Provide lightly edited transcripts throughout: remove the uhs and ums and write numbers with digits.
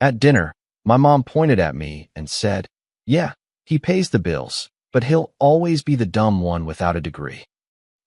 At dinner, my mom pointed at me and said, "Yeah, he pays the bills, but he'll always be the dumb one without a degree."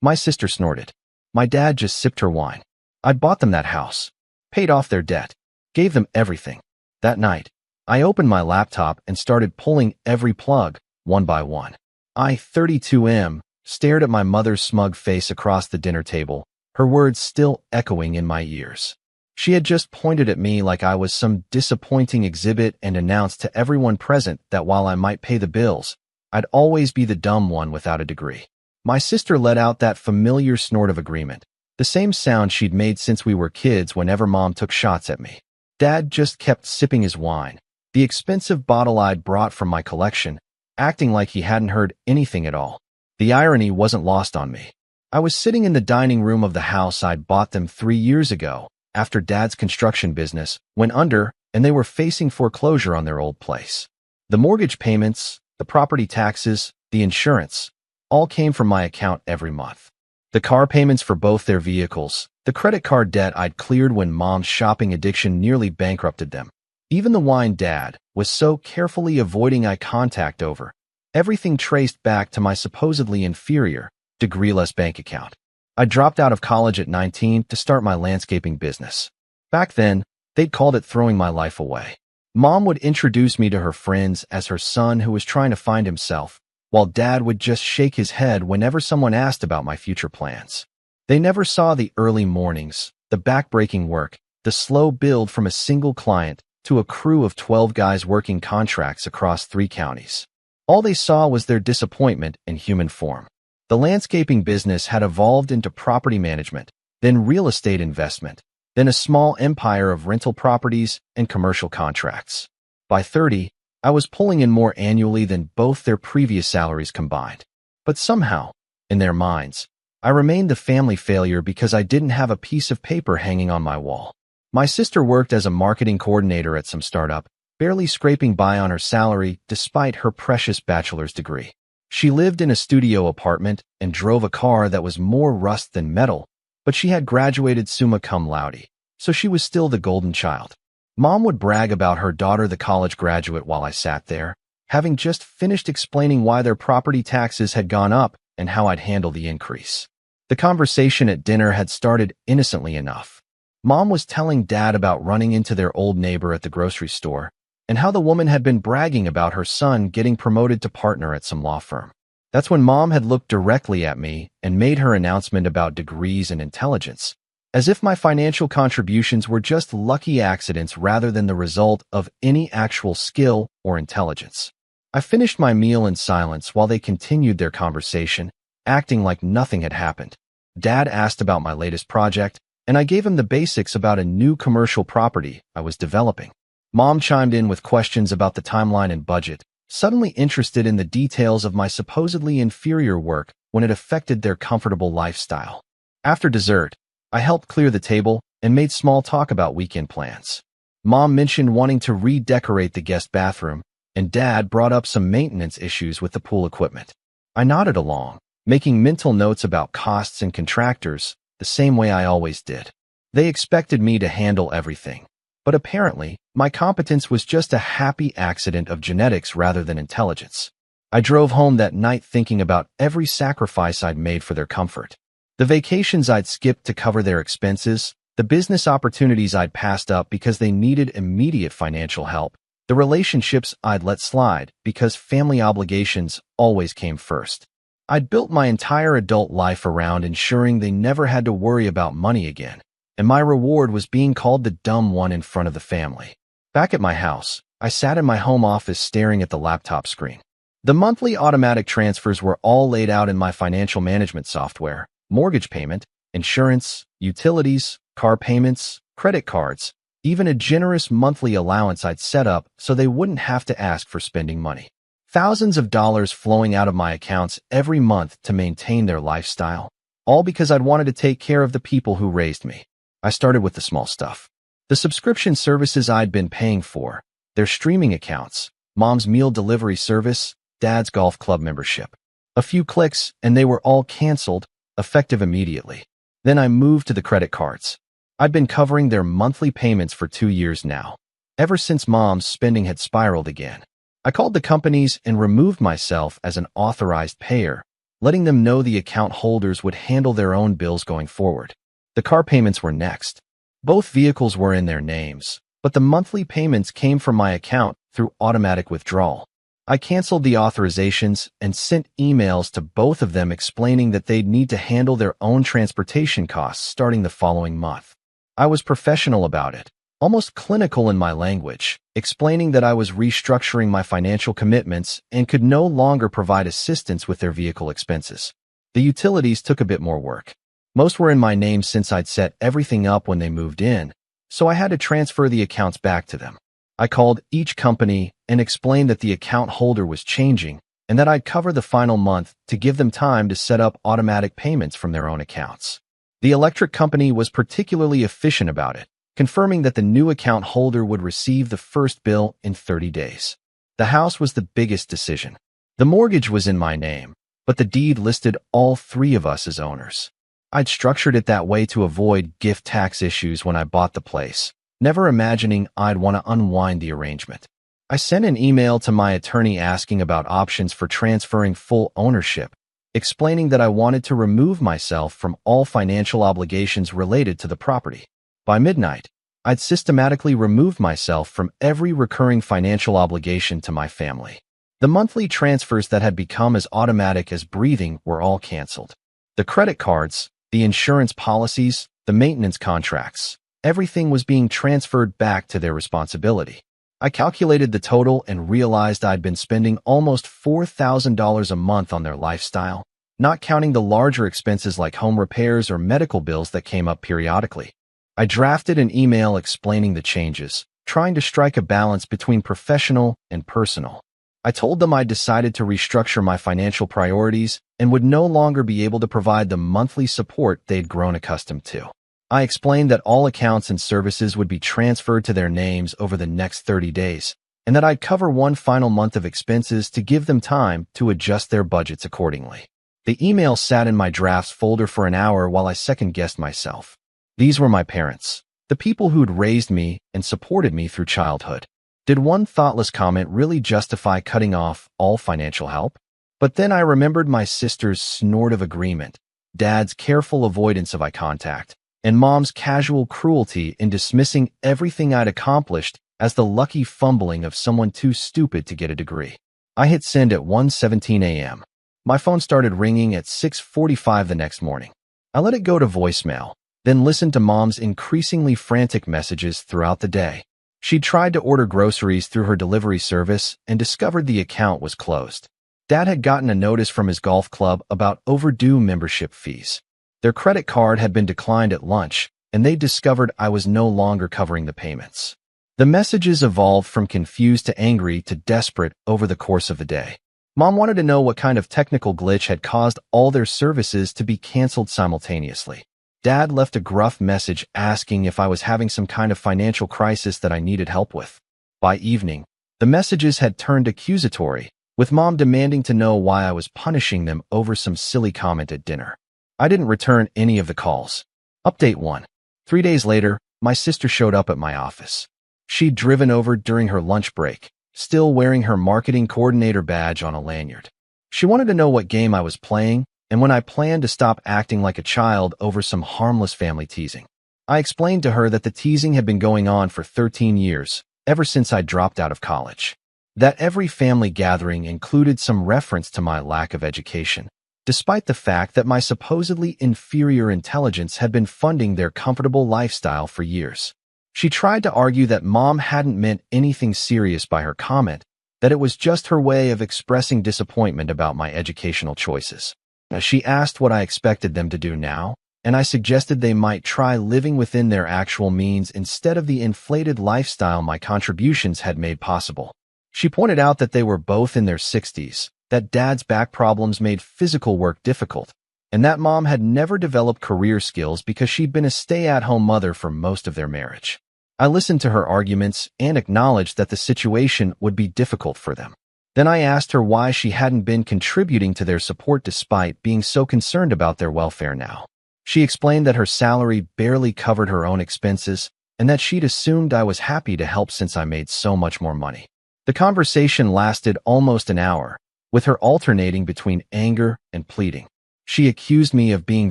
My sister snorted. My dad just sipped her wine. I'd bought them that house, paid off their debt, gave them everything. That night, I opened my laptop and started pulling every plug, one by one. I, 32M, stared at my mother's smug face across the dinner table, her words still echoing in my ears. She had just pointed at me like I was some disappointing exhibit and announced to everyone present that while I might pay the bills, I'd always be the dumb one without a degree. My sister let out that familiar snort of agreement, the same sound she'd made since we were kids whenever Mom took shots at me. Dad just kept sipping his wine, the expensive bottle I'd brought from my collection, acting like he hadn't heard anything at all. The irony wasn't lost on me. I was sitting in the dining room of the house I'd bought them 3 years ago, after Dad's construction business went under and they were facing foreclosure on their old place. The mortgage payments, the property taxes, the insurance, all came from my account every month. The car payments for both their vehicles, the credit card debt I'd cleared when Mom's shopping addiction nearly bankrupted them. Even the wine Dad was so carefully avoiding eye contact over, everything traced back to my supposedly inferior, degree-less bank account. I dropped out of college at 19 to start my landscaping business. Back then, they'd called it throwing my life away. Mom would introduce me to her friends as her son who was trying to find himself, while Dad would just shake his head whenever someone asked about my future plans. They never saw the early mornings, the backbreaking work, the slow build from a single client to a crew of 12 guys working contracts across 3 counties. All they saw was their disappointment in human form. The landscaping business had evolved into property management, then real estate investment, then a small empire of rental properties and commercial contracts. By 30, I was pulling in more annually than both their previous salaries combined. But somehow, in their minds, I remained the family failure because I didn't have a piece of paper hanging on my wall. My sister worked as a marketing coordinator at some startup, barely scraping by on her salary despite her precious bachelor's degree. She lived in a studio apartment and drove a car that was more rust than metal, but she had graduated summa cum laude, so she was still the golden child. Mom would brag about her daughter, the college graduate, while I sat there, having just finished explaining why their property taxes had gone up and how I'd handle the increase. The conversation at dinner had started innocently enough. Mom was telling Dad about running into their old neighbor at the grocery store and how the woman had been bragging about her son getting promoted to partner at some law firm. That's when Mom had looked directly at me and made her announcement about degrees and intelligence, as if my financial contributions were just lucky accidents rather than the result of any actual skill or intelligence. I finished my meal in silence while they continued their conversation, acting like nothing had happened. Dad asked about my latest project, and I gave him the basics about a new commercial property I was developing. Mom chimed in with questions about the timeline and budget, suddenly interested in the details of my supposedly inferior work when it affected their comfortable lifestyle. After dessert, I helped clear the table and made small talk about weekend plans. Mom mentioned wanting to redecorate the guest bathroom, and Dad brought up some maintenance issues with the pool equipment. I nodded along, making mental notes about costs and contractors, the same way I always did. They expected me to handle everything, but apparently, my competence was just a happy accident of genetics rather than intelligence. I drove home that night thinking about every sacrifice I'd made for their comfort. The vacations I'd skipped to cover their expenses, the business opportunities I'd passed up because they needed immediate financial help, the relationships I'd let slide because family obligations always came first. I'd built my entire adult life around ensuring they never had to worry about money again, and my reward was being called the dumb one in front of the family. Back at my house, I sat in my home office staring at the laptop screen. The monthly automatic transfers were all laid out in my financial management software: mortgage payment, insurance, utilities, car payments, credit cards, even a generous monthly allowance I'd set up so they wouldn't have to ask for spending money. Thousands of dollars flowing out of my accounts every month to maintain their lifestyle, all because I'd wanted to take care of the people who raised me. I started with the small stuff. The subscription services I'd been paying for, their streaming accounts, Mom's meal delivery service, Dad's golf club membership. A few clicks and they were all canceled, effective immediately. Then I moved to the credit cards. I'd been covering their monthly payments for 2 years now. ever since Mom's spending had spiraled again. I called the companies and removed myself as an authorized payer, letting them know the account holders would handle their own bills going forward. The car payments were next. Both vehicles were in their names, but the monthly payments came from my account through automatic withdrawal. I canceled the authorizations and sent emails to both of them explaining that they'd need to handle their own transportation costs starting the following month. I was professional about it, almost clinical in my language, explaining that I was restructuring my financial commitments and could no longer provide assistance with their vehicle expenses. The utilities took a bit more work. Most were in my name since I'd set everything up when they moved in, so I had to transfer the accounts back to them. I called each company and explained that the account holder was changing and that I'd cover the final month to give them time to set up automatic payments from their own accounts. The electric company was particularly efficient about it, confirming that the new account holder would receive the first bill in 30 days. The house was the biggest decision. The mortgage was in my name, but the deed listed all three of us as owners. I'd structured it that way to avoid gift tax issues when I bought the place, never imagining I'd want to unwind the arrangement. I sent an email to my attorney asking about options for transferring full ownership, explaining that I wanted to remove myself from all financial obligations related to the property. By midnight, I'd systematically removed myself from every recurring financial obligation to my family. The monthly transfers that had become as automatic as breathing were all canceled. The credit cards, the insurance policies, the maintenance contracts, everything was being transferred back to their responsibility. I calculated the total and realized I'd been spending almost $4,000 a month on their lifestyle, not counting the larger expenses like home repairs or medical bills that came up periodically. I drafted an email explaining the changes, trying to strike a balance between professional and personal. I told them I decided to restructure my financial priorities and would no longer be able to provide the monthly support they'd grown accustomed to. I explained that all accounts and services would be transferred to their names over the next 30 days, and that I'd cover one final month of expenses to give them time to adjust their budgets accordingly. The email sat in my drafts folder for an hour while I second-guessed myself. These were my parents, the people who'd raised me and supported me through childhood. Did one thoughtless comment really justify cutting off all financial help? But then I remembered my sister's snort of agreement, Dad's careful avoidance of eye contact, and Mom's casual cruelty in dismissing everything I'd accomplished as the lucky fumbling of someone too stupid to get a degree. I hit send at 1:17 a.m. My phone started ringing at 6:45 the next morning. I let it go to voicemail, then listened to Mom's increasingly frantic messages throughout the day. She'd tried to order groceries through her delivery service and discovered the account was closed. Dad had gotten a notice from his golf club about overdue membership fees. Their credit card had been declined at lunch, and they discovered I was no longer covering the payments. The messages evolved from confused to angry to desperate over the course of the day. Mom wanted to know what kind of technical glitch had caused all their services to be canceled simultaneously. Dad left a gruff message asking if I was having some kind of financial crisis that I needed help with. By evening, the messages had turned accusatory, with Mom demanding to know why I was punishing them over some silly comment at dinner. I didn't return any of the calls. Update 1. 3 days later, my sister showed up at my office. She'd driven over during her lunch break, still wearing her marketing coordinator badge on a lanyard. She wanted to know what game I was playing and when I planned to stop acting like a child over some harmless family teasing. I explained to her that the teasing had been going on for 13 years, ever since I dropped out of college. That every family gathering included some reference to my lack of education, despite the fact that my supposedly inferior intelligence had been funding their comfortable lifestyle for years. She tried to argue that Mom hadn't meant anything serious by her comment, that it was just her way of expressing disappointment about my educational choices. She asked what I expected them to do now, and I suggested they might try living within their actual means instead of the inflated lifestyle my contributions had made possible. She pointed out that they were both in their 60s, that Dad's back problems made physical work difficult, and that Mom had never developed career skills because she'd been a stay-at-home mother for most of their marriage. I listened to her arguments and acknowledged that the situation would be difficult for them. Then I asked her why she hadn't been contributing to their support despite being so concerned about their welfare now. She explained that her salary barely covered her own expenses, and that she'd assumed I was happy to help since I made so much more money. The conversation lasted almost an hour, with her alternating between anger and pleading. She accused me of being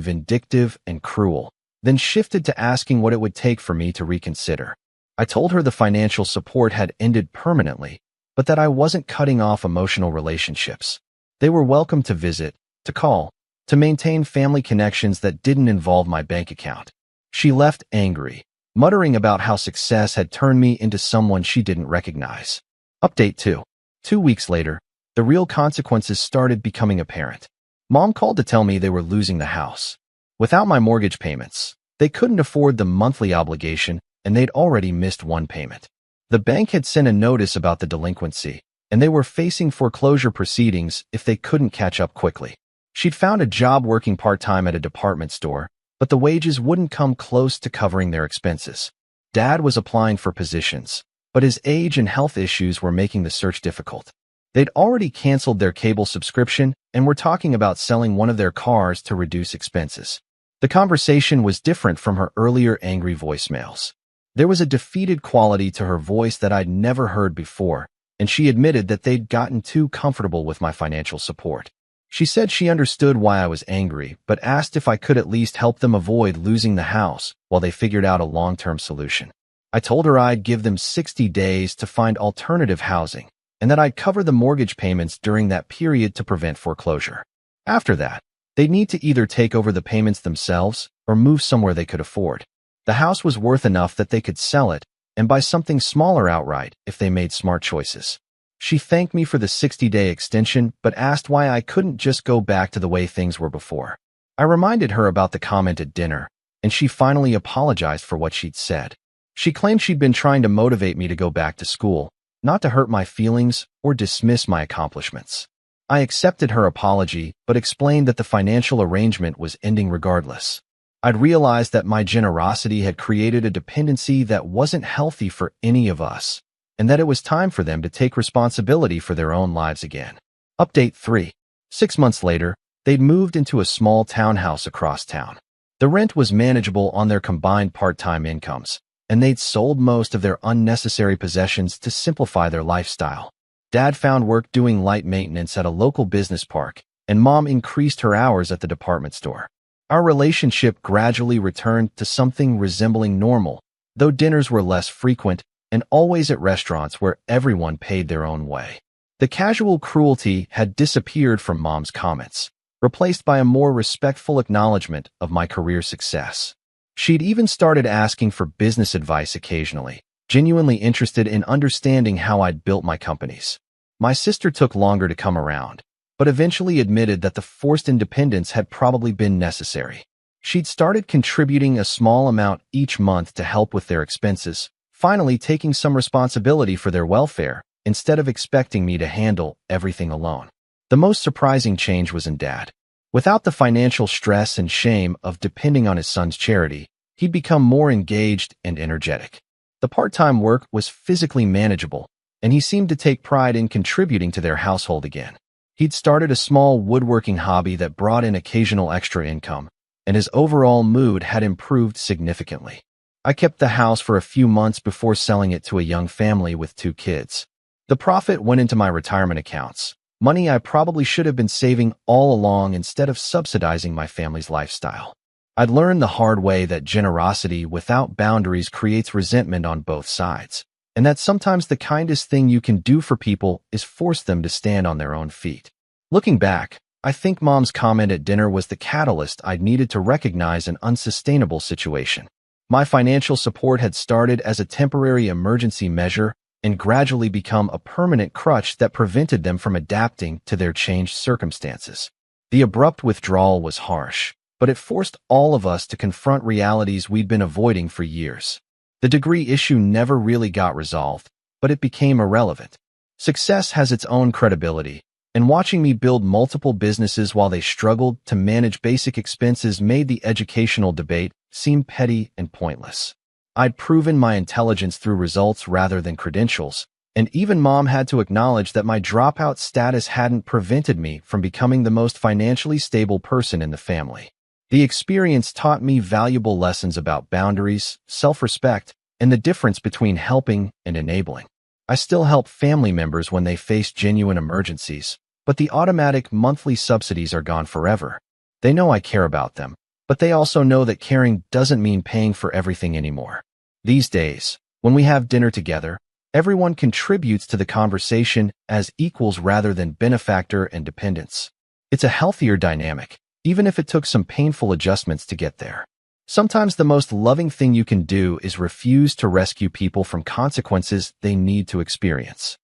vindictive and cruel, then shifted to asking what it would take for me to reconsider. I told her the financial support had ended permanently, but that I wasn't cutting off emotional relationships. They were welcome to visit, to call, to maintain family connections that didn't involve my bank account. She left angry, muttering about how success had turned me into someone she didn't recognize. Update 2. 2 weeks later, the real consequences started becoming apparent. Mom called to tell me they were losing the house. Without my mortgage payments, they couldn't afford the monthly obligation, and they'd already missed one payment. The bank had sent a notice about the delinquency, and they were facing foreclosure proceedings if they couldn't catch up quickly. She'd found a job working part-time at a department store, but the wages wouldn't come close to covering their expenses. Dad was applying for positions, but his age and health issues were making the search difficult. They'd already canceled their cable subscription and were talking about selling one of their cars to reduce expenses. The conversation was different from her earlier angry voicemails. There was a defeated quality to her voice that I'd never heard before, and she admitted that they'd gotten too comfortable with my financial support. She said she understood why I was angry, but asked if I could at least help them avoid losing the house while they figured out a long-term solution. I told her I'd give them 60 days to find alternative housing, and that I'd cover the mortgage payments during that period to prevent foreclosure. After that, they'd need to either take over the payments themselves or move somewhere they could afford. The house was worth enough that they could sell it and buy something smaller outright if they made smart choices. She thanked me for the 60-day extension, but asked why I couldn't just go back to the way things were before. I reminded her about the comment at dinner, and she finally apologized for what she'd said. She claimed she'd been trying to motivate me to go back to school, not to hurt my feelings or dismiss my accomplishments. I accepted her apology, but explained that the financial arrangement was ending regardless. I'd realized that my generosity had created a dependency that wasn't healthy for any of us, and that it was time for them to take responsibility for their own lives again. Update 3. 6 months later, they'd moved into a small townhouse across town. The rent was manageable on their combined part-time incomes, and they'd sold most of their unnecessary possessions to simplify their lifestyle. Dad found work doing light maintenance at a local business park, and Mom increased her hours at the department store. Our relationship gradually returned to something resembling normal, though dinners were less frequent and always at restaurants where everyone paid their own way. The casual cruelty had disappeared from Mom's comments, replaced by a more respectful acknowledgement of my career success. She'd even started asking for business advice occasionally, genuinely interested in understanding how I'd built my companies. My sister took longer to come around, but eventually admitted that the forced independence had probably been necessary. She'd started contributing a small amount each month to help with their expenses, finally taking some responsibility for their welfare instead of expecting me to handle everything alone. The most surprising change was in Dad. Without the financial stress and shame of depending on his son's charity, he'd become more engaged and energetic. The part-time work was physically manageable, and he seemed to take pride in contributing to their household again. He'd started a small woodworking hobby that brought in occasional extra income, and his overall mood had improved significantly. I kept the house for a few months before selling it to a young family with 2 kids. The profit went into my retirement accounts, money I probably should have been saving all along instead of subsidizing my family's lifestyle. I'd learned the hard way that generosity without boundaries creates resentment on both sides, and that sometimes the kindest thing you can do for people is force them to stand on their own feet. Looking back, I think Mom's comment at dinner was the catalyst I'd needed to recognize an unsustainable situation. My financial support had started as a temporary emergency measure and gradually become a permanent crutch that prevented them from adapting to their changed circumstances. The abrupt withdrawal was harsh, but it forced all of us to confront realities we'd been avoiding for years. The degree issue never really got resolved, but it became irrelevant. Success has its own credibility, and watching me build multiple businesses while they struggled to manage basic expenses made the educational debate seem petty and pointless. I'd proven my intelligence through results rather than credentials, and even Mom had to acknowledge that my dropout status hadn't prevented me from becoming the most financially stable person in the family. The experience taught me valuable lessons about boundaries, self-respect, and the difference between helping and enabling. I still help family members when they face genuine emergencies, but the automatic monthly subsidies are gone forever. They know I care about them, but they also know that caring doesn't mean paying for everything anymore. These days, when we have dinner together, everyone contributes to the conversation as equals rather than benefactor and dependents. It's a healthier dynamic, even if it took some painful adjustments to get there. Sometimes the most loving thing you can do is refuse to rescue people from consequences they need to experience.